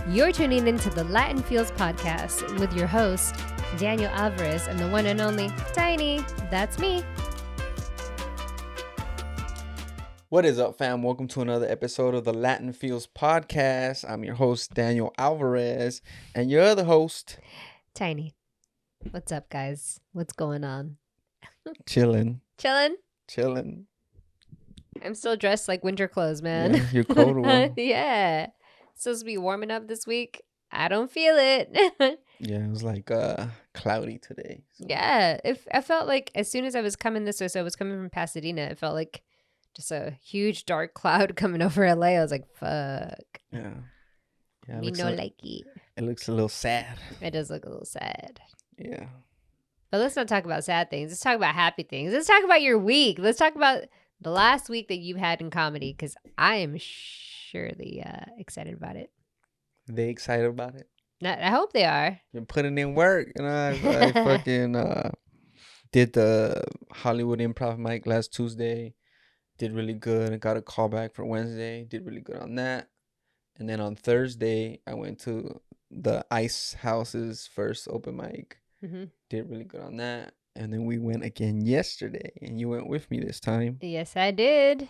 You're tuning into the Latin Feels podcast with your host, Daniel Alvarez, and the one and only Tiny. That's me. What is up, fam? Welcome to another episode of the Latin Feels podcast. I'm your host, Daniel Alvarez, and your other host, Tiny. What's up, guys? What's going on? Chilling. Chilling? I'm still dressed like winter clothes, man. Yeah, you're cold one. Yeah. It's supposed to be warming up this week. I don't feel it. Yeah, it was like cloudy today. So. Yeah. I felt like as soon as I was coming this way, so I was coming from Pasadena, it felt like just a huge dark cloud coming over LA. I was like, fuck. Yeah. Me no like it. It looks a little sad. It does look a little sad. Yeah. But let's not talk about sad things. Let's talk about happy things. Let's talk about your week. Let's talk about the last week that you've had in comedy, because I am surely excited about it. They excited about it? I hope they are. You're putting in work. You know, I fucking did the Hollywood Improv mic last Tuesday. Did really good. I got a call back for Wednesday. Did really good on that. And then on Thursday, I went to the Ice House's first open mic. Mm-hmm. Did really good on that. And then we went again yesterday, and you went with me this time. Yes, I did.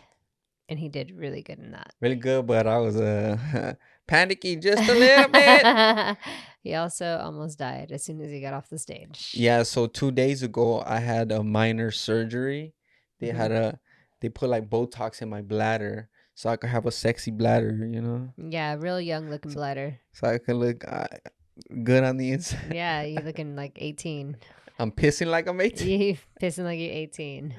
And he did really good in that. Really good, but I was panicky just a little bit. He also almost died as soon as he got off the stage. Yeah, so 2 days ago, I had a minor surgery. They put like Botox in my bladder so I could have a sexy bladder, you know? Yeah, real young looking bladder. So I could look good on the inside. Yeah, you're looking like 18. I'm pissing like I'm 18. You're pissing like you're 18.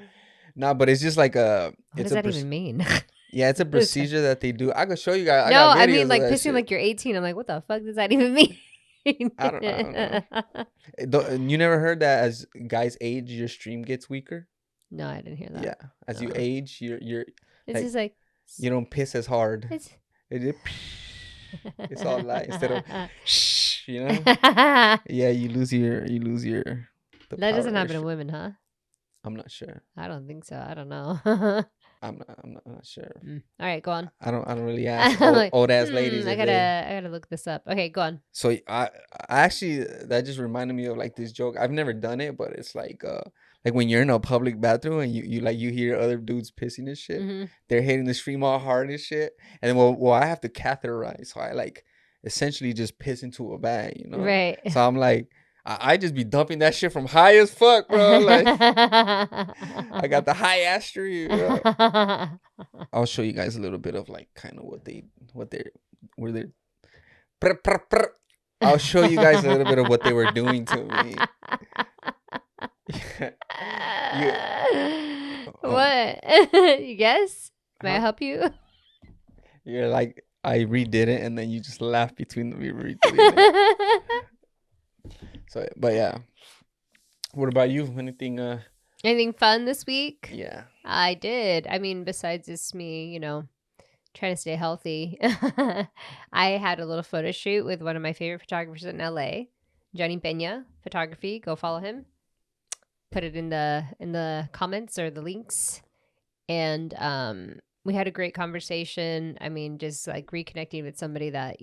No, but it's just like what does that even mean? Yeah, it's a procedure that they do. I could show you guys. I mean like pissing shit. Like you're 18. I'm like, what the fuck does that even mean? I don't know. You never heard that as guys age, your stream gets weaker? No, I didn't hear that. Yeah, as you age, you're. It's like, just like you don't piss as hard. It's all light instead of shh. You know. Yeah, you lose your. That doesn't happen to women, huh? I'm not sure. I don't think so. I don't know. I'm not sure. All right, go on. I don't really ask old ass ladies. I gotta look this up. Okay, go on. So I actually, that just reminded me of like this joke. I've never done it, but it's like when you're in a public bathroom and you hear other dudes pissing and shit. Mm-hmm. They're hitting the stream all hard and shit. And then well I have to catheterize, so I like essentially just piss into a bag, you know? Right. So I'm like, I just be dumping that shit from high as fuck, bro. Like, I got the high ass stream. I'll show you guys a little bit of like kind of I'll show you guys a little bit of what they were doing to me. What? You guess? May I help you? You're like, I redid it, and then you just laugh between the redoing it. So, but yeah. What about you? Anything fun this week? Yeah. I did. I mean, besides just me, trying to stay healthy. I had a little photo shoot with one of my favorite photographers in LA, Johnny Peña Photography. Go follow him. Put it in the comments or the links. And we had a great conversation. I mean, just like reconnecting with somebody that,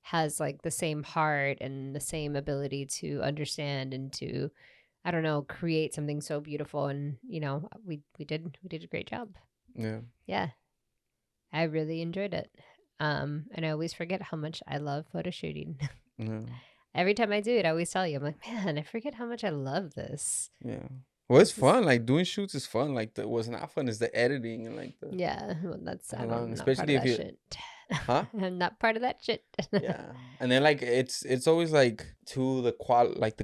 has like the same heart and the same ability to understand and to, I don't know, create something so beautiful. And, we did a great job. Yeah. Yeah. I really enjoyed it. And I always forget how much I love photo shooting. Yeah. Every time I do it, I always tell you, I'm like, man, I forget how much I love this. Yeah. Well, it's fun. Like doing shoots is fun. Like what's not fun is the editing and like the. Yeah. Well, that's especially if you. Shit. Huh? I'm not part of that shit. Yeah. And then like it's always like too the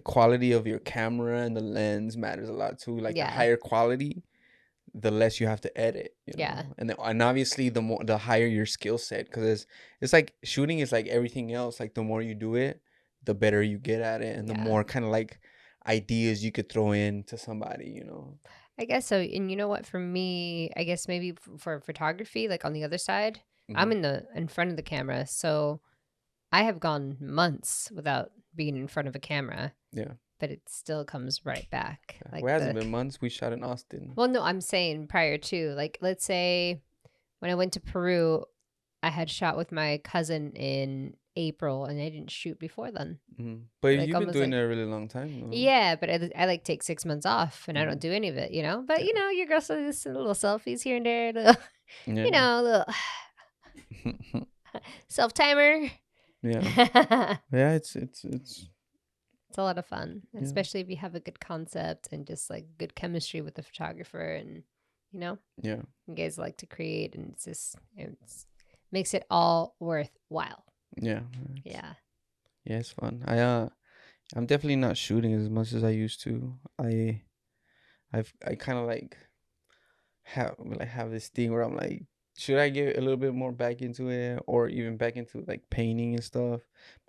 quality of your camera and the lens matters a lot too. Like the higher quality, the less you have to edit. Yeah. And obviously the higher your skill set, because it's like shooting is like everything else. Like the more you do it, the better you get at it, and the more kind of like ideas you could throw in to somebody, I guess so. And you know what, for me, I guess maybe for photography, like on the other side, I'm in front of the camera, so I have gone months without being in front of a camera. Yeah. But it still comes right back. Yeah. Like, it hasn't been months. We shot in Austin. Well, no, I'm saying prior to, like, let's say when I went to Peru, I had shot with my cousin in April, and I didn't shoot before then. But Like you've been almost doing like, it a really long time, no? yeah, but I like take 6 months off, and I don't do any of it, you know. But Yeah. your girl does little selfies here and there, little, Yeah. little self timer. Yeah. Yeah, it's It's a lot of fun, yeah. especially if you have a good concept and just like good chemistry with the photographer, and Yeah. you guys like to create, and it's makes it all worthwhile. Yeah. Yeah. Yeah, it's fun. I'm definitely not shooting as much as I used to. I kind of have this thing where I'm like, should I get a little bit more back into it, or even back into like painting and stuff?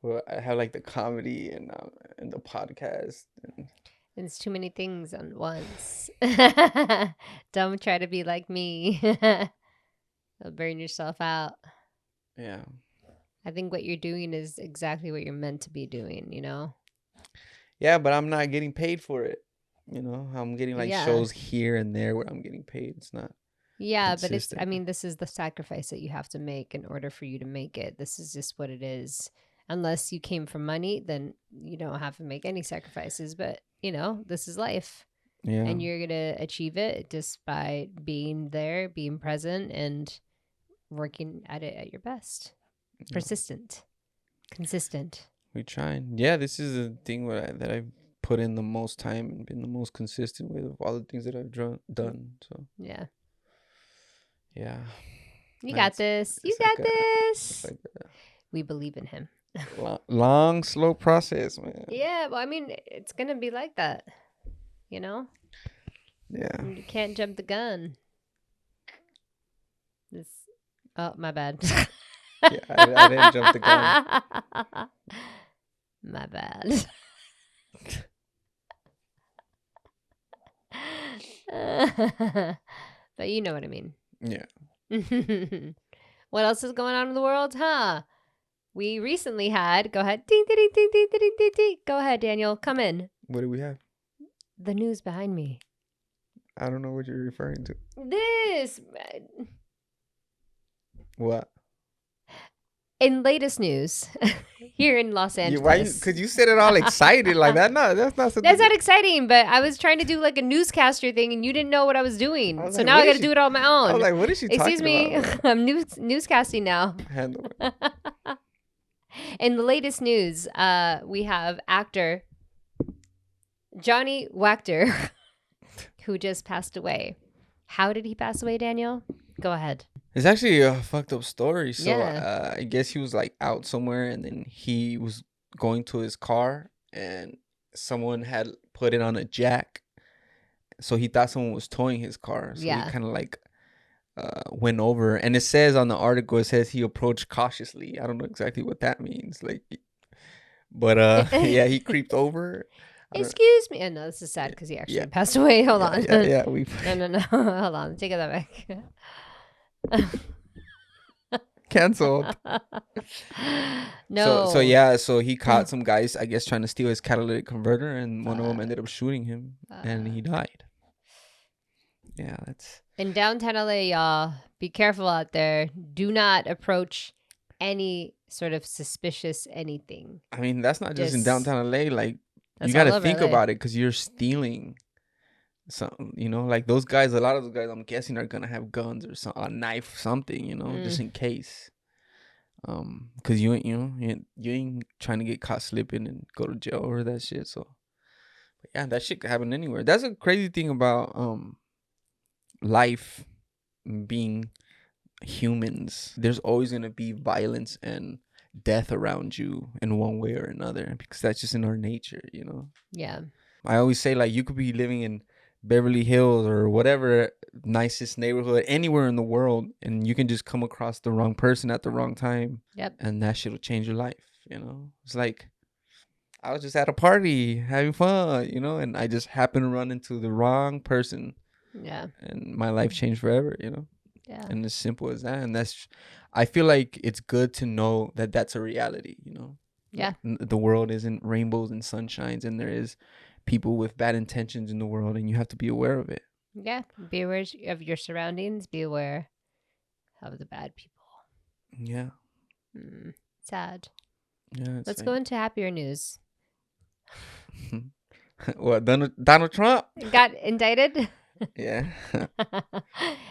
But I have like the comedy and the podcast. It's too many things on once. Don't try to be like me. You'll burn yourself out. Yeah. I think what you're doing is exactly what you're meant to be doing, Yeah, but I'm not getting paid for it. I'm getting like Yeah. shows here and there where I'm getting paid. It's not Yeah, but consistent. this is the sacrifice that you have to make in order for you to make it. This is just what it is. Unless you came from money, then you don't have to make any sacrifices. But, this is life. Yeah. And you're going to achieve it just by being there, being present, and working at it at your best. Yeah. Persistent. Consistent. We trying. Yeah, this is the thing that I've put in the most time and been the most consistent with all the things that I've done. So Yeah. yeah. You got this. You got this. Like We believe in him. long, slow process, man. Yeah, well, I mean, it's going to be like that, Yeah. You can't jump the gun. Oh, my bad. Yeah, I didn't jump the gun. My bad. But you know what I mean. Yeah. What else is going on in the world, huh? We recently had, go ahead. Ding, ding, ding, ding, ding, ding, ding, ding. Go ahead, Daniel. Come in. What do we have? The news behind me. I don't know what you're referring to. This. What? In latest news, here in Los Angeles. Because you said it all excited like that. No, that's not something. That's not exciting, but I was trying to do like a newscaster thing, and you didn't know what I was doing. So like, now I got to do it on my own. I was like, what is she talking Excuse me, about? I'm newscasting now. Handle it. In the latest news, we have actor Johnny Wactor, who just passed away. How did he pass away, Daniel? Go ahead. It's actually a fucked up story. So Yeah. I guess he was like out somewhere, and then he was going to his car, and someone had put it on a jack. So he thought someone was towing his car. So he kind of like went over, and it says on the article, it says he approached cautiously. I don't know exactly what that means. But yeah, he creeped over. Excuse me. Oh, no, this is sad because he actually passed away. Hold on. Yeah. No. Hold on. Take that back. Canceled. No. So he caught some guys, I guess, trying to steal his catalytic converter, and one of them ended up shooting him, and he died. Yeah, that's in downtown LA, y'all. Be careful out there. Do not approach any sort of suspicious anything. I mean, that's not just in downtown LA. Like, you got to think about it, because you're stealing something, like those guys. A lot of those guys, I'm guessing, are gonna have guns or a knife, something, just in case. Because you ain't trying to get caught slipping and go to jail or that shit. So, but yeah, that shit could happen anywhere. That's a crazy thing about life, being humans. There's always gonna be violence and death around you in one way or another, because that's just in our nature. Yeah. I always say, like, you could be living in Beverly Hills or whatever nicest neighborhood anywhere in the world, and you can just come across the wrong person at the wrong time. Yep. And that shit will change your life. It's like, I was just at a party having fun, and I just happened to run into the wrong person. Yeah. And my life changed forever. Yeah. And as simple as that. And I feel like it's good to know that that's a reality. Yeah. The world isn't rainbows and sunshines, and there is people with bad intentions in the world, and you have to be aware of it. Yeah. Be aware of your surroundings. Be aware of the bad people. Yeah. Sad. Yeah, Let's go into happier news. What, Donald Trump? Got indicted? Yeah.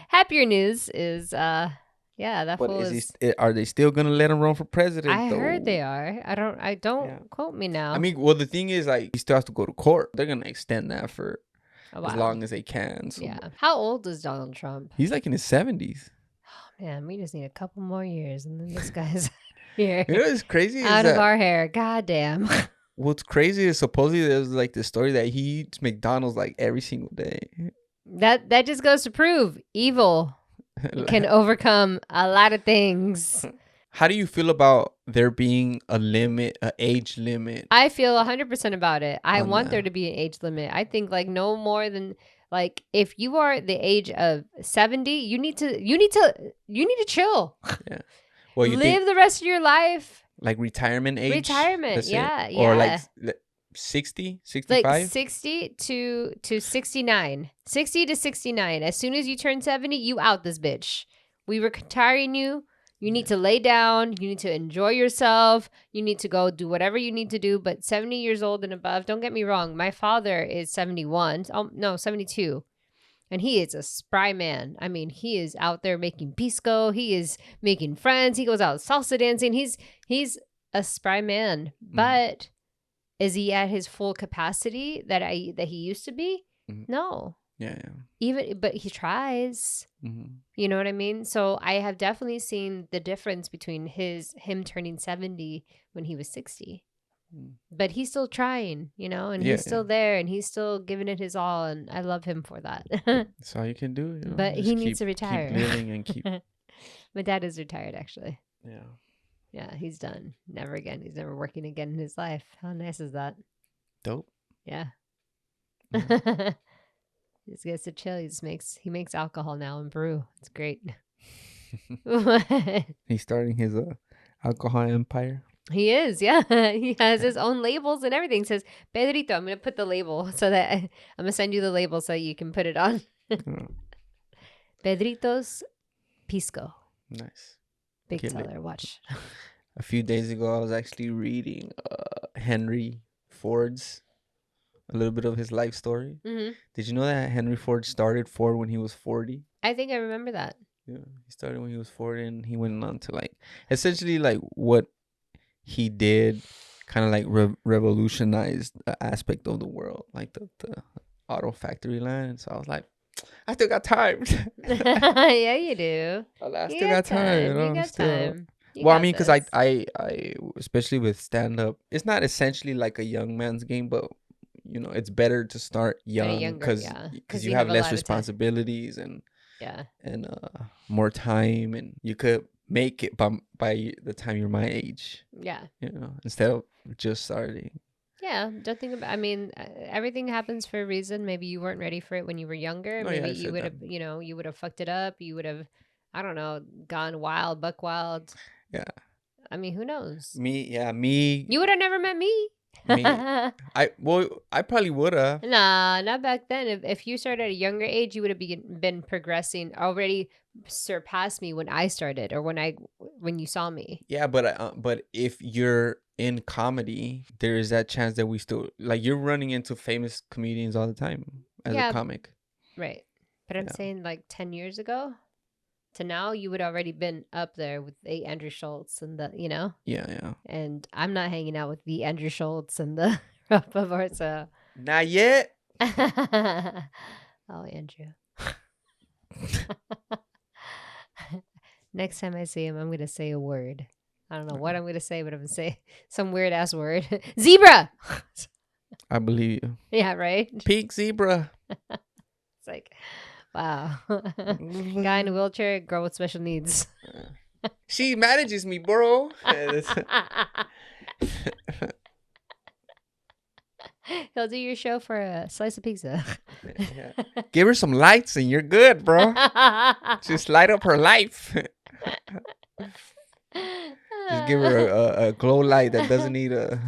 Happier news is that But fool is is. are they still gonna let him run for president I though? heard they are. I don't Yeah. quote me now. I mean, well, the thing is, like, he still has to go to court. They're gonna extend that for a as while. long as they can. So Yeah. How old is Donald Trump? he's like in his 70s. Man, we just need a couple more years, and then this guy's here. You know what's crazy Out is of that our hair. God damn. what's crazy is supposedly there's like the story that he eats McDonald's like every single day. That just goes to prove evil can overcome a lot of things. How do you feel about there being a limit, an age limit? I feel 100% about it. I On want there that. to be an age limit. I think like no more than like if you are the age of 70, you need to chill. Yeah. Well, you Live think the rest of your life. like retirement age? Retirement, That's it? yeah, Or like yeah. 60, Like 65? 60 to 69. 60 to 69. As soon as you turn 70, you out this bitch. We were retiring you. You need to lay down. You need to enjoy yourself. You need to go do whatever you need to do. But 70 years old and above, don't get me wrong. My father is 71. Oh, no, 72. And he is a spry man. I mean, he is out there making pisco. He is making friends. He goes out salsa dancing. He's a spry man. But is he at his full capacity that he used to be? No. Yeah, But he tries. Mm-hmm. You know what I mean? So I have definitely seen the difference between him turning 70 when he was 60. But he's still trying, and he's still there and he's still giving it his all, and I love him for that. That's all you can do. But he needs to retire. Keep living and keep. My dad is retired, actually. Yeah. Yeah, he's done. Never again. He's never working again in his life. How nice is that? Dope. Yeah. He just gets to chill. He makes alcohol now and brew. It's great. He's starting his alcohol empire. He is, yeah. He has his own labels and everything. It says Pedrito. I'm gonna put the label so that I'm gonna send you the label so you can put it on. Pedrito's Pisco. Nice. Big seller. Watch. A few days ago, I was actually reading Henry Ford's a little bit of his life story. Mm-hmm. Did you know that Henry Ford started Ford when he was 40? I think I remember that. Yeah, he started when he was 40, and he went on to like essentially like what he did, kind of like revolutionized the aspect of the world, like the auto factory line. So I was like, I still got time. Yeah, you do. I still got time. You know, You got time. Well, I mean, because I especially with stand up, it's not essentially like a young man's game, but it's better to start young because you have less responsibilities and more time, and you could make it by the time you're my age. Yeah. Instead of just starting. Yeah, don't think about. I mean, everything happens for a reason. Maybe you weren't ready for it when you were younger. Maybe you would have, you would have fucked it up. You would have, I don't know, gone wild, buck wild. Yeah. I mean, who knows? Me. You would have never met me. I probably would have. Nah, not back then. If you started at a younger age, you would have been progressing, already surpassed me when I started or when you saw me. Yeah, but if you're in comedy, there is that chance that we still like you're running into famous comedians all the time as a comic. Right. But I'm saying like 10 years ago to now, you would already been up there with the Andrew Schultz and the, Yeah. And I'm not hanging out with the Andrew Schultz and the Rafa so. Not yet. Oh, Andrew. Next time I see him, I'm going to say a word. I don't know what I'm going to say, but I'm going to say some weird ass word. Zebra. I believe you. Yeah, right? Pink zebra. It's like, wow. Guy in a wheelchair, girl with special needs. She manages me, bro. He'll do your show for a slice of pizza. Yeah. Give her some lights and you're good, bro. Just light up her life. Just give her a glow light that doesn't need a...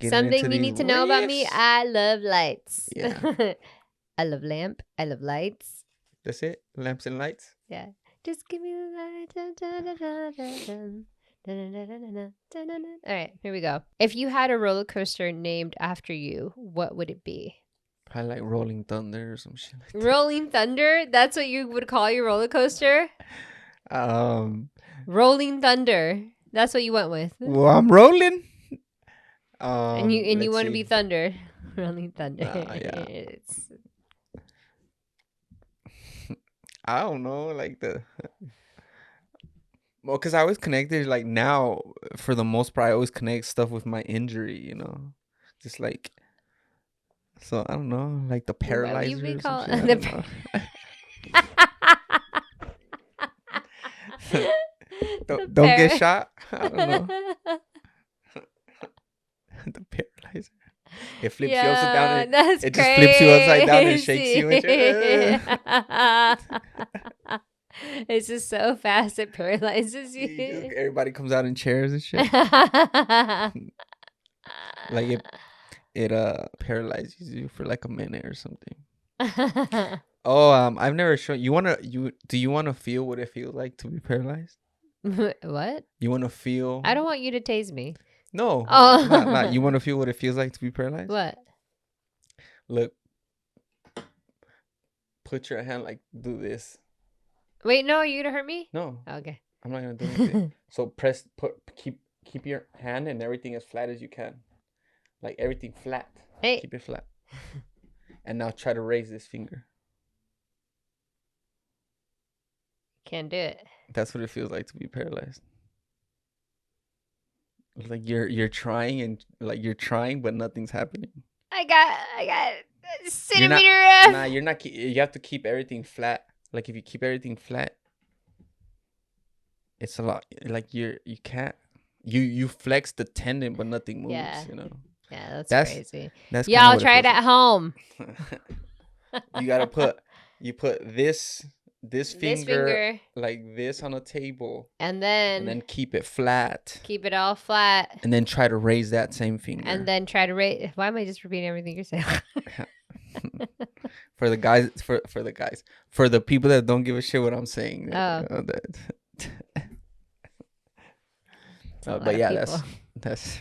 Something you need to know about me. I love lights. Yeah. I love lamp. I love lights. That's it? Lamps and lights? Yeah. Just give me the light. Dun, dun, dun, dun, dun, dun. All right, here we go. If you had a roller coaster named after you, what would it be? Probably like Rolling Thunder or some shit like that. Rolling Thunder? That's what you would call your roller coaster? Rolling Thunder. That's what you went with. Well, I'm rolling. And you want to be see. Thunder. Rolling Thunder. Yeah. I don't know, like well, because I always connected, like now, for the most part, I always connect stuff with my injury, you know? Just like, so I don't know, like the paralyzer or some shit. I don't know. Don't get shot. I don't know. The paralyzer. It flips you upside down. And that's it crazy. just flips you upside down and shakes you. And it's just so fast it paralyzes you. Everybody comes out in chairs and shit. Like it paralyzes you for like a minute or something. Oh, I've never shown you. Do you want to feel what it feels like to be paralyzed? What? You want to feel? I don't want you to tase me. No. Oh. Not. You want to feel what it feels like to be paralyzed? What? Look. Put your hand like do this. Wait, no, you gonna hurt me? No. Okay. I'm not gonna do anything. So keep your hand and everything as flat as you can. Like everything flat. Hey. Keep it flat. And now try to raise this finger. Can't do it. That's what it feels like to be paralyzed. Like you're trying and like you're trying but nothing's happening. I got a centimeter you're not. You have to keep everything flat. Like if you keep everything flat, it's a lot. Like you can't. You flex the tendon but nothing moves. Yeah. You know. Yeah, that's crazy. That's Y'all try it at home. You gotta put this finger like this on a table, and then keep it flat. Keep it all flat. And then try to raise that same finger. And then try to raise. Why am I just repeating everything you're saying? For the guys, for the people that don't give a shit what I'm saying. Oh. But yeah, that's.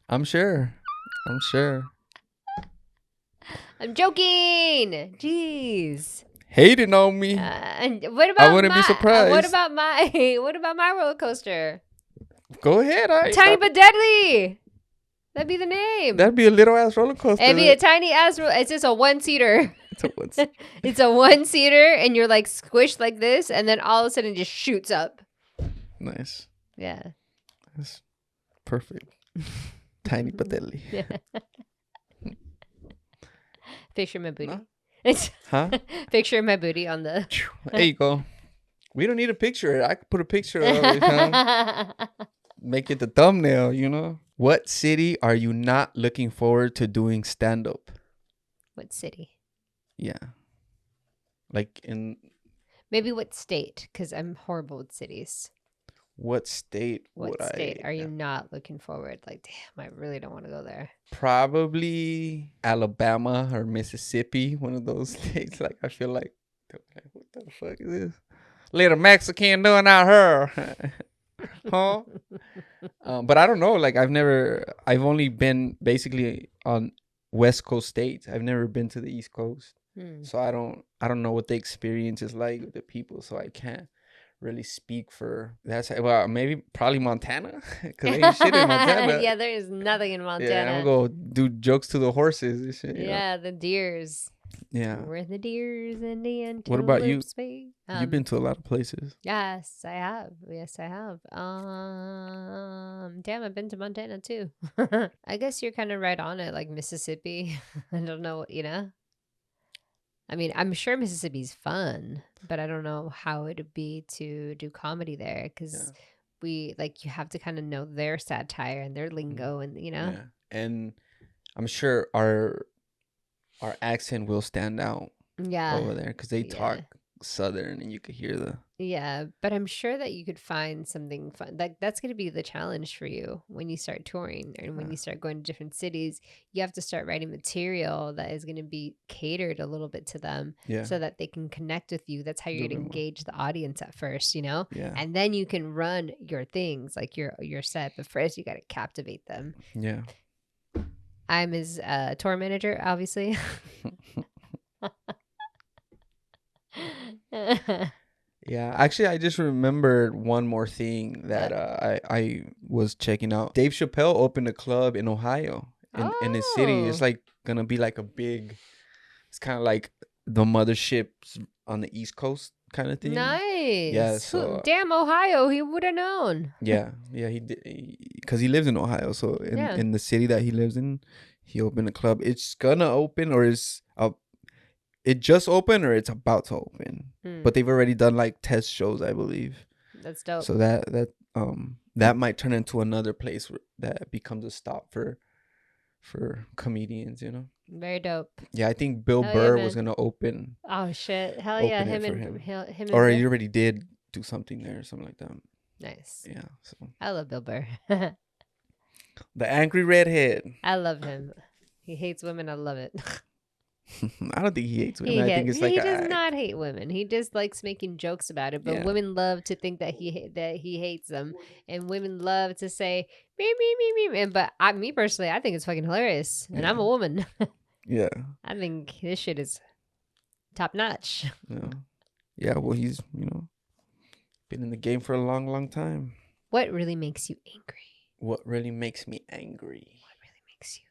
I'm sure. I'm joking. Jeez. Hating on me. And what about I wouldn't be surprised. What about my roller coaster? Go ahead. Tiny but deadly. That'd be the name. That'd be a little ass roller coaster. It'd be a tiny ass. It's just a one-seater. It's a one-seater. It's a one-seater, and you're like squished like this, and then all of a sudden it just shoots up. Nice. Yeah. That's perfect. Tiny but deadly. Yeah. Picture my booty. No? Huh? Picture my booty on the. There you go. We don't need a picture. I could put a picture of it. Make it the thumbnail, you know? What city are you not looking forward to doing stand-up? What city? Yeah. Like in... Maybe what state? Because I'm horrible with cities. What state are you not looking forward? Like, damn, I really don't want to go there. Probably Alabama or Mississippi. One of those states. Like, I feel like, what the fuck is this? Little Mexican doing out here. Huh? But I don't know. Like, I've only been basically on West Coast states. I've never been to the East Coast. So I don't know what the experience is like with the people. So I can't really speak for that. Well, probably Montana, because ain't shit in Montana. Yeah, there is nothing in Montana. Yeah, I'm gonna go do jokes to the horses and shit. Yeah, the deers. Yeah, where the deers and the antelopes. What about you? You've been to a lot of places. Yes, I have. Damn, I've been to Montana too. I guess you're kind of right on it, like Mississippi. I don't know, I mean, I'm sure Mississippi's fun, but I don't know how it'd be to do comedy there because you have to kind of know their satire and their lingo and, Yeah. And I'm sure our accent will stand out over there because they talk southern, and you could hear the Yeah, but I'm sure that you could find something fun. That's going to be the challenge for you when you start touring and when you start going to different cities. You have to start writing material that is going to be catered a little bit to them yeah so that they can connect with you. That's how a you're little going bit to more. engage the audience at first, you know? Yeah, And then you can run your things like your set. But first, you got to captivate them. yeah. I'm his tour manager, obviously. Yeah, actually, I just remembered one more thing that But I was checking out. Dave Chappelle opened a club in Ohio, in his city. It's oh, like gonna be like a big. It's kind of like the motherships on the East Coast kind of thing. Yeah, nice. so Damn, Ohio, he would have known. yeah, he did because he lives in Ohio. So Yeah. in the city that he lives in, he opened a club. It's gonna open, or is it just opened, or it's about to open. But they've already done like test shows, I believe. That's dope. So that might turn into another place that becomes a stop for comedians, you know. Very dope. Yeah, I think Bill Hell yeah, Burr was man. gonna Oh shit. Hell yeah. open it Him for and him, him or and he Bill. already did do something there or something like that. Nice. Yeah. So I love Bill Burr. the angry redhead. I love him. He hates women. I love it. I don't think he hates women. I think it's like He does a not hate women. He just likes making jokes about it. But yeah. women love to think that he hates them, and women love to say me me me me. But me personally, I think it's fucking hilarious, and Yeah. I'm a woman. Yeah. I think this shit is top notch. Yeah. Yeah. Well, he's been in the game for a long, long time. What really makes you angry? What really makes me angry? What really makes you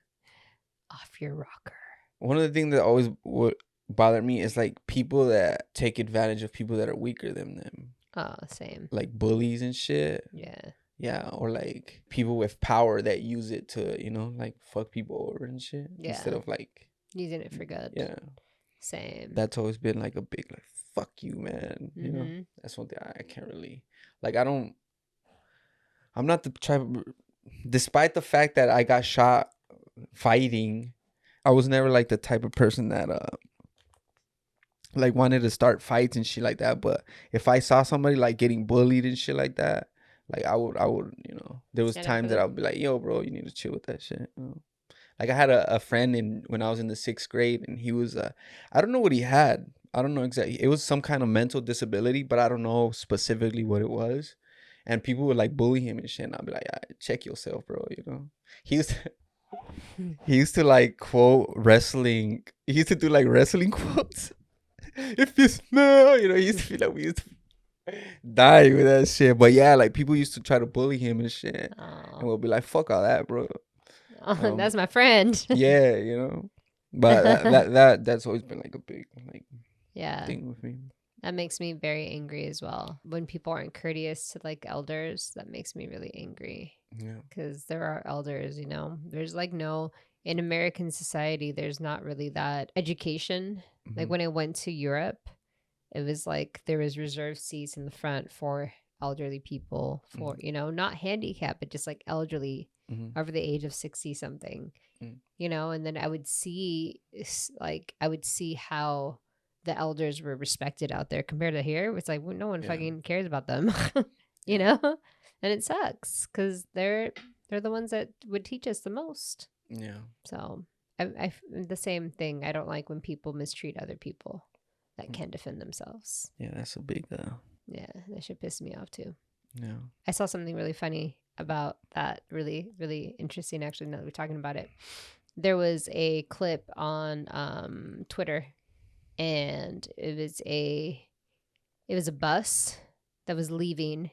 off your rocker? One of the things that always would bother me is like people that take advantage of people that are weaker than them, Oh, same. like bullies and shit. Yeah. Yeah, or like people with power that use it to, like fuck people over and shit instead Yeah. of like, Using it for good. yeah. Same. That's always been like a big like fuck you, man. That's one thing I can't really like. I'm not the type of, despite the fact that I got shot fighting, I was never like the type of person that like wanted to start fights and shit like that. But if I saw somebody like getting bullied and shit like that, like I would there was Stand up for times that I them. would be like, yo, bro, you need to chill with that shit. Like I had a friend when I was in the 6th grade, and he was I don't know what he had. I don't know exactly. It was some kind of mental disability, but I don't know specifically what it was. And people would like bully him and shit. And I'd be like, check yourself, bro. He used to, he used to like quote wrestling. He used to do like wrestling quotes. If you smell, he used to feel like we used to die with that shit. But yeah, like people used to try to bully him and shit. And we'll be like, fuck all that, bro. That's my friend. Yeah, But that's always been like a big Yeah. thing with me. That makes me very angry as well. When people aren't courteous to like elders, that makes me really angry. Yeah. Because there are elders, there's like in American society, there's not really that education. Like when I went to Europe, it was like there was reserved seats in the front for elderly people, for, not handicapped, but just like elderly over the age of 60 something, and then I would see how the elders were respected out there compared to here. It's like, well, no one fucking cares about them, and it sucks because they're the ones that would teach us the most. Yeah. So I the same thing. I don't like when people mistreat other people that can defend themselves. Yeah, that's a big Yeah, that should piss me off too. Yeah. I saw something really funny about that. Really, really interesting. Actually, now that we're talking about it, there was a clip on Twitter, and it was a bus that was leaving,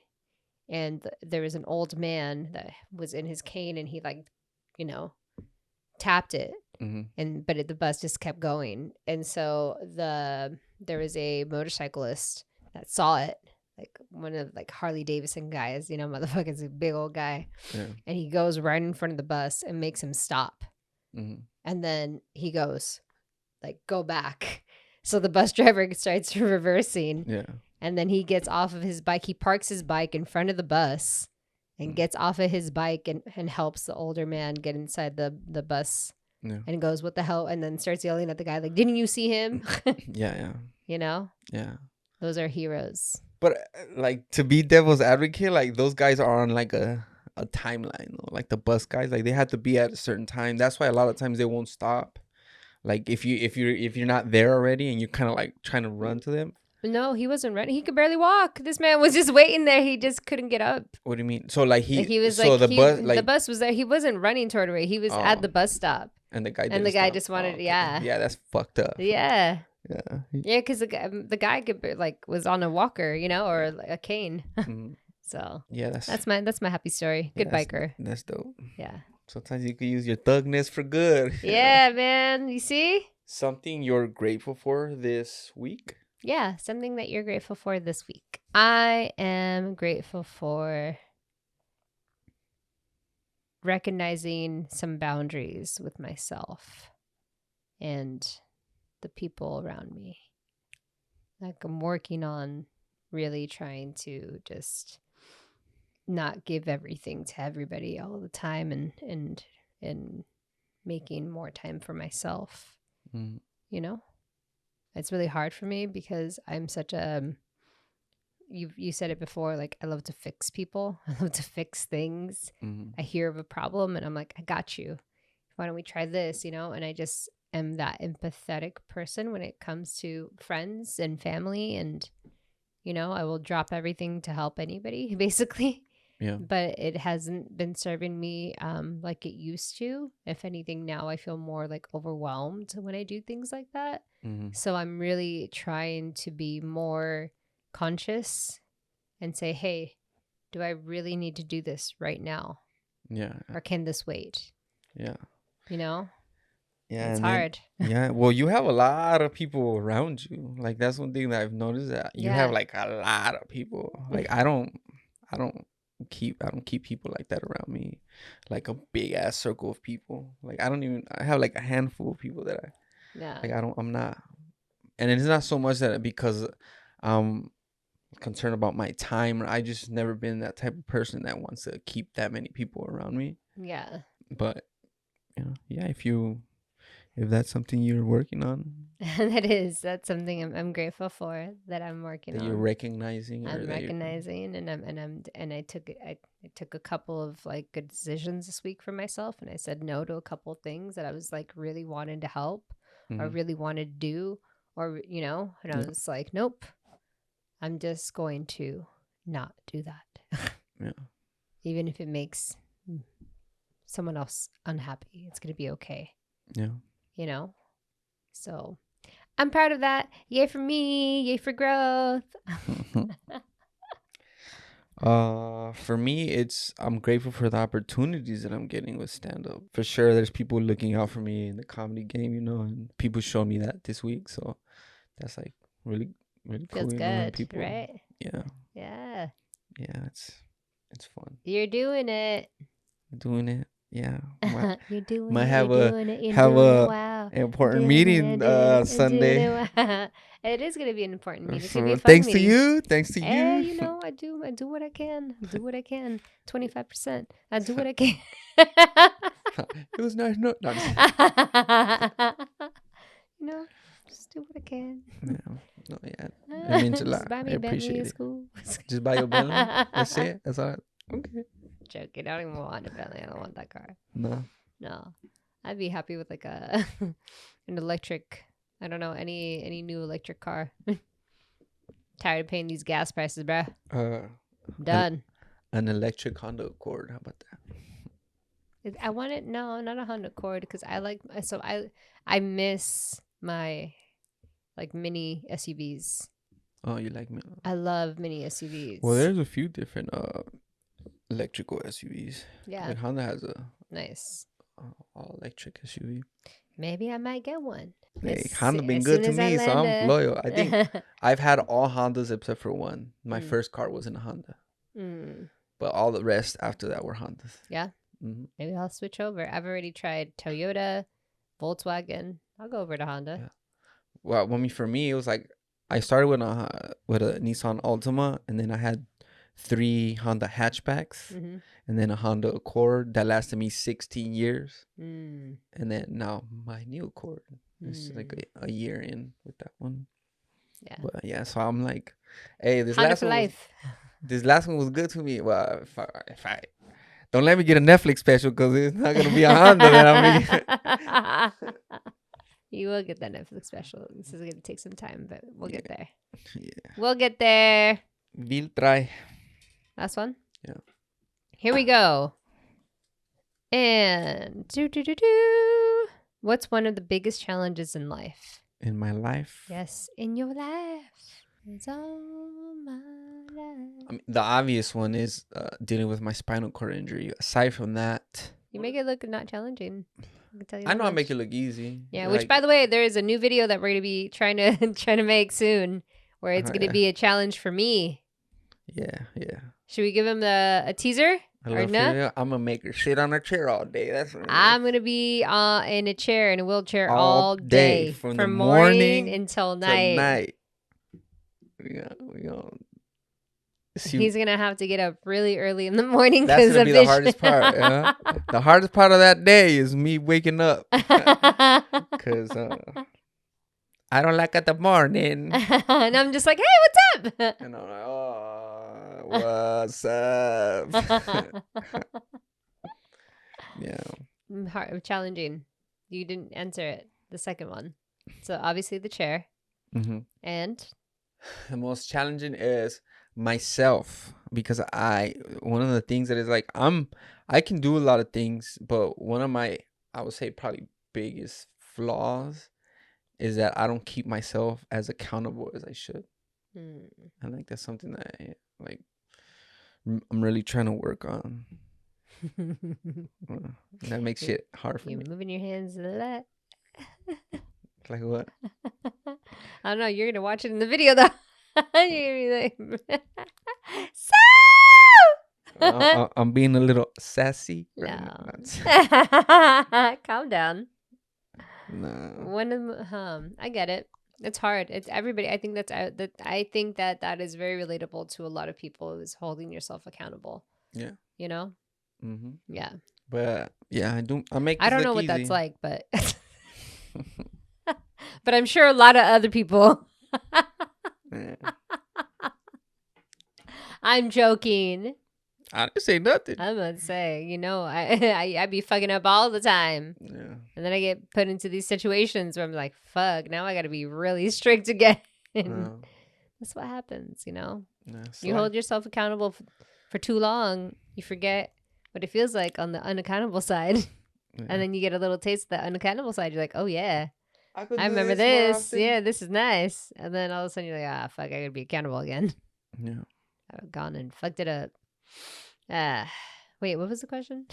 and there was an old man that was in his cane, and he tapped it, but the bus just kept going, and so there was a motorcyclist that saw it, like one of like Harley Davidson guys, motherfucker's a big old guy, and he goes right in front of the bus and makes him stop, and then he goes like, go back. So the bus driver starts reversing, and then he gets off of his bike. He parks his bike in front of the bus and gets off of his bike and helps the older man get inside the bus, and goes, what the hell? And then starts yelling at the guy like, didn't you see him? Yeah. Yeah. Yeah. Those are heroes. But like to be devil's advocate, like those guys are on like a timeline, though. Like the bus guys, like they have to be at a certain time. That's why a lot of times they won't stop. Like if you're not there already and you're kind of like trying to run to them. No, he wasn't ready. He could barely walk. This man was just waiting there. He just couldn't get up. What do you mean? So like He was so like the bus like the bus was there. He wasn't running toward it. He was at the bus stop. And the guy and the guy just wanted yeah, that's fucked up. Yeah. Yeah, because the guy could like was on a walker, or a cane. Mm-hmm. So yeah, that's my happy story. Good biker. That's dope. Yeah. Sometimes you can use your thugness for good. Yeah, man. You see? Something you're grateful for this week? Yeah, something that you're grateful for this week. I am grateful for recognizing some boundaries with myself and the people around me. Like I'm working on really trying to just not give everything to everybody all the time and making more time for myself. Mm. It's really hard for me because I'm such a you said it before, like I love to fix people. I love to fix things. Mm-hmm. I hear of a problem and I'm like, I got you. Why don't we try this, and I just am that empathetic person when it comes to friends and family, and I will drop everything to help anybody basically. Yeah. But it hasn't been serving me like it used to. If anything, now I feel more like overwhelmed when I do things like that. Mm-hmm. So I'm really trying to be more conscious and say, hey, do I really need to do this right now? Yeah. Or can this wait? Yeah. Yeah, it's hard. Yeah, well, you have a lot of people around you. Like that's one thing that I've noticed, that you have like a lot of people. Like I don't keep people like that around me, like a big ass circle of people. Like I have like a handful of people that I'm not, and it's not so much that because I'm concerned about my time, or I just never been that type of person that wants to keep that many people around me. Yeah. But yeah, if that's something you're working on, that's something I'm grateful for that I'm working on. You're recognizing. I'm recognizing, and I took a couple of like good decisions this week for myself, and I said no to a couple of things that I was like really wanted to help, or really wanted to do, or and I was like, nope, I'm just going to not do that. Yeah. Even if it makes someone else unhappy, it's gonna be okay. Yeah. So I'm proud of that. Yay for me. Yay for growth. For me, I'm grateful for the opportunities that I'm getting with stand up. For sure, there's people looking out for me in the comedy game, and people showed me that this week. So that's like really, really cool. Feels good, people, right? Yeah. Yeah. Yeah, it's fun. You're doing it. Doing it. Yeah. You're doing might it. have you're a doing it. have a wow. important meeting Sunday. It is gonna be an important meeting. It's gonna be a fun Thanks meeting. to you. Thanks to hey, you. I do what I can. 25%. I do what I can. It was nice. No, just do what I can. No, yeah. It means a lot. Just buy me I a Bentley appreciate in it. school. Just buy your Bentley. That's it. That's all. Okay. Joking. I don't even want a Bentley. I don't want that car. No. I'd be happy with like an electric. I don't know, any new electric car. Tired of paying these gas prices, bruh. Done. An electric Honda Accord. How about that? I want it. No, not a Honda Accord, because I miss my like mini SUVs. Oh, you like me? I love mini SUVs. Well, there's a few different electrical SUVs. Yeah. Like Honda has a nice all electric SUV. Maybe I might get one. Hey, Honda been good to me, so I'm loyal. I think I've had all Hondas except for one. My first car wasn't a Honda. But all the rest after that were Hondas. Yeah. Mm-hmm. Maybe I'll switch over. I've already tried Toyota, Volkswagen. I'll go over to Honda. Yeah. Well, for me, it was like I started with a Nissan Altima, and then I had 3 Honda hatchbacks, and then a Honda Accord that lasted me 16 years. And then now my new Accord is like a year in with that one. Yeah. But yeah, so I'm like, hey, Honda for life. this last one was good to me. Well, if I don't let me get a Netflix special because it's not gonna be a Honda that I'm making. You will get that Netflix special. This is going to take some time, but we'll get there. Yeah. We'll get there. We'll try. Last one? Yeah. Here we go. And what's one of the biggest challenges in life? In my life? Yes, in your life. It's all my life. I mean, the obvious one is dealing with my spinal cord injury. Aside from that, You make it look not challenging. I can tell you. I know I make it look easy. Yeah, like, which by the way, there is a new video that we're gonna be trying to make soon, where it's gonna be a challenge for me. Yeah. Should we give him a teaser? Or no? I'm gonna make her sit on a chair all day. That's what I'm gonna be in a chair, in a wheelchair all day from the morning until night. We gonna He's gonna have to get up really early in the morning. That's gonna be the hardest part. Yeah? The hardest part of that day is me waking up because I don't like at the morning, and I'm just like, hey, what's up? And I'm like, oh, what's up? Yeah, hard, challenging. You didn't answer it. The second one. So obviously the chair. Mm-hmm. And the most challenging is myself, because one of the things that is like I can do a lot of things, but one of my, I would say, probably biggest flaws is that I don't keep myself as accountable as I should. And like that's something that I'm really trying to work on. That makes shit hard for me. You're moving your hands a lot. Like what? I don't know. You're gonna watch it in the video though. You're gonna be like, I'm being a little sassy. No. Calm down. No. I get it. It's hard. It's everybody. I think I think that is very relatable to a lot of people, is holding yourself accountable. Yeah. You know? Mm-hmm. Yeah. But yeah, I don't know what that's like, but but I'm sure a lot of other people. Yeah. I'm joking. I didn't say nothing. I'm gonna say, I be fucking up all the time. Yeah. And then I get put into these situations where I'm like, fuck, now I gotta be really strict again. No. That's what happens, Yeah, you hold yourself accountable for too long, you forget what it feels like on the unaccountable side. Yeah. And then you get a little taste of the unaccountable side. You're like, oh yeah, I remember this. Yeah, this is nice. And then all of a sudden you're like, fuck, I gotta be accountable again. Yeah. I've gone and fucked it up. Wait, what was the question?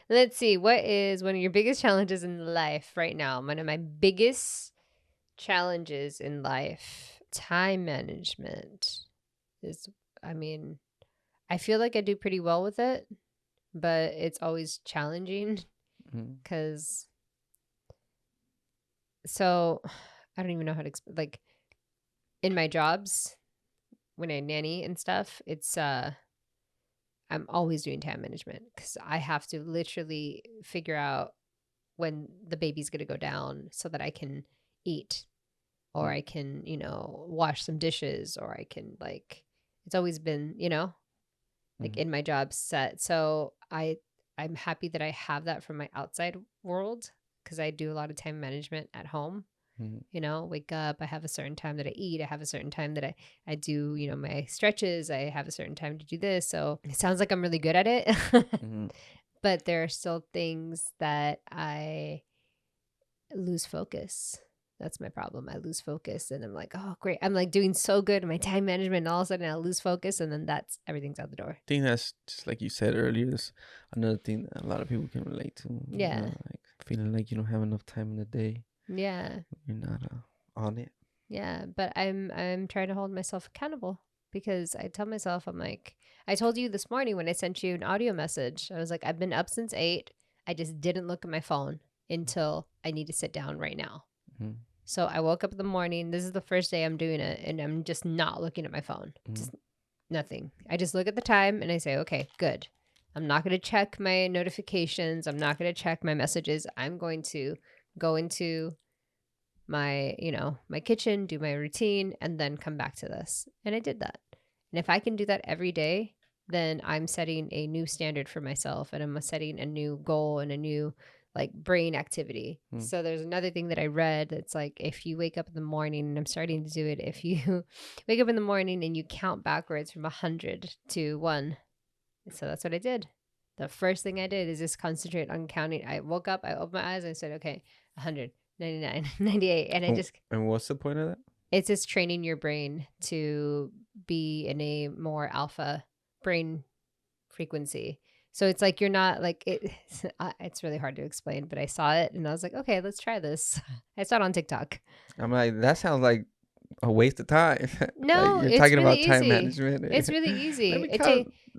Let's see. What is one of your biggest challenges in life right now? One of my biggest challenges in life, time management is, I feel like I do pretty well with it, but it's always challenging because, so I don't even know how to explain, like in my jobs, when I nanny and stuff, it's, I'm always doing time management because I have to literally figure out when the baby's going to go down so that I can eat, or I can, wash some dishes, or I can it's always been, in my job set. So I'm happy that I have that from my outside world because I do a lot of time management at home. Wake up, I have a certain time that I eat, I have a certain time that I do, my stretches, I have a certain time to do this. So it sounds like I'm really good at it. But there are still things that I lose focus. That's my problem. I lose focus and I'm like, oh great, I'm like doing so good in my time management, and all of a sudden I lose focus, and then everything's out the door. I think that's just like you said earlier, that's another thing that a lot of people can relate to. Yeah. Like feeling like you don't have enough time in the day. Yeah. You're not on it. Yeah, but I'm trying to hold myself accountable, because I tell myself, I'm like, I told you this morning when I sent you an audio message, I was like, I've been up since 8. I just didn't look at my phone until I need to sit down right now. So I woke up in the morning. This is the first day I'm doing it, and I'm just not looking at my phone. Just nothing. I just look at the time and I say, okay, good. I'm not going to check my notifications. I'm not going to check my messages. I'm going to go into my, my kitchen, do my routine, and then come back to this. And I did that. And if I can do that every day, then I'm setting a new standard for myself, and I'm setting a new goal and a new like brain activity. So there's another thing that I read that's like, if you wake up in the morning, and I'm starting to do it, if you wake up in the morning and you count backwards from 100 to 1. So that's what I did. The first thing I did is just concentrate on counting. I woke up, I opened my eyes, and I said, okay, 100, 99, 98. And And what's the point of that? It's just training your brain to be in a more alpha brain frequency. So it's like you're not like it's really hard to explain, but I saw it and I was like, okay, let's try this. I saw it on TikTok. I'm like, that sounds like a waste of time. No, like you're it's talking really about time easy. management. It's really easy.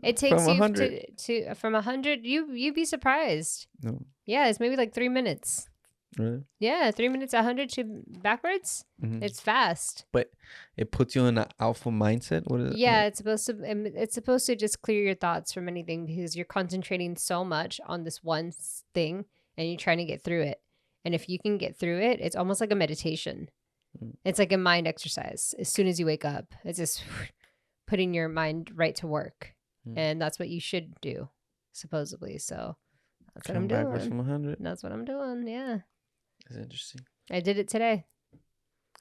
It takes from you 100. to from 100. You'd be surprised. No. Yeah, it's maybe like 3 minutes. Really? Yeah, 3 minutes, 100 to backwards. It's fast. But it puts you in an alpha mindset. What is it? Yeah, it's supposed to just clear your thoughts from anything, because you're concentrating so much on this one thing and you're trying to get through it. And if you can get through it, it's almost like a meditation. It's like a mind exercise. As soon as you wake up, it's just putting your mind right to work. And that's what you should do, supposedly. So that's what I'm doing. From 100. That's what I'm doing. Yeah. That's interesting. I did it today.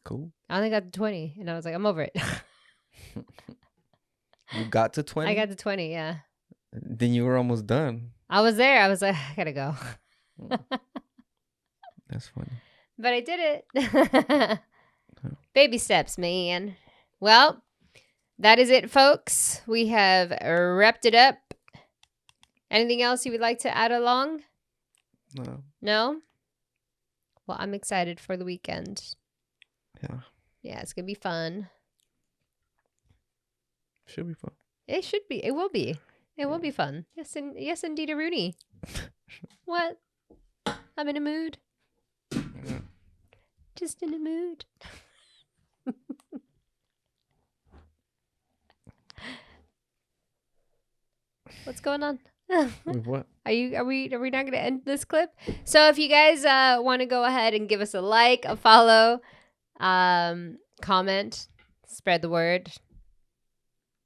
Cool. I only got to 20 and I was like, I'm over it. You got to 20? I got to 20, yeah. Then you were almost done. I was there. I was like, I gotta go. That's funny. But I did it. Baby steps, man. Well, that is it, folks. We have wrapped it up. Anything else you would like to add along? No. No? Well, I'm excited for the weekend. Yeah. Yeah, it's going to be fun. Should be fun. It should be. It will be. It will be fun. Yes, indeed, a Rooney. What? I'm in a mood. Just in a mood. What's going on? What? Are we not going to end this clip? So if you guys want to go ahead and give us a like, a follow, comment, spread the word.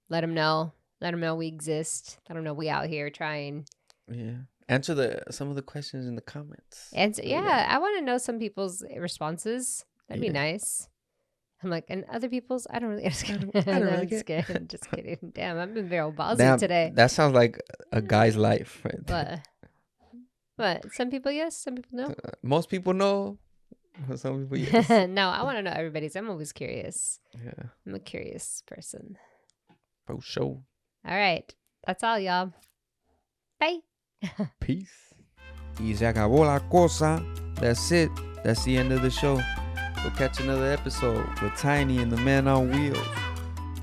Let them know. Let them know we exist. Let them know we out here trying. Yeah. Answer some of the questions in the comments. Yeah, I want to know some people's responses. That'd be nice. I'm like, and other people's, I don't really. I'm just kidding. I'm just kidding. Damn, I've been very ballsy today. That sounds like a guy's life, right? What? Some people yes, some people no. Most people know. Some people yes. No, I want to know everybody's. I'm always curious. Yeah. I'm a curious person. For sure. All right. That's all, y'all. Bye. Peace. Y se acabó la cosa. That's it. That's the end of the show. We'll catch another episode with Tiny and the Man on Wheels.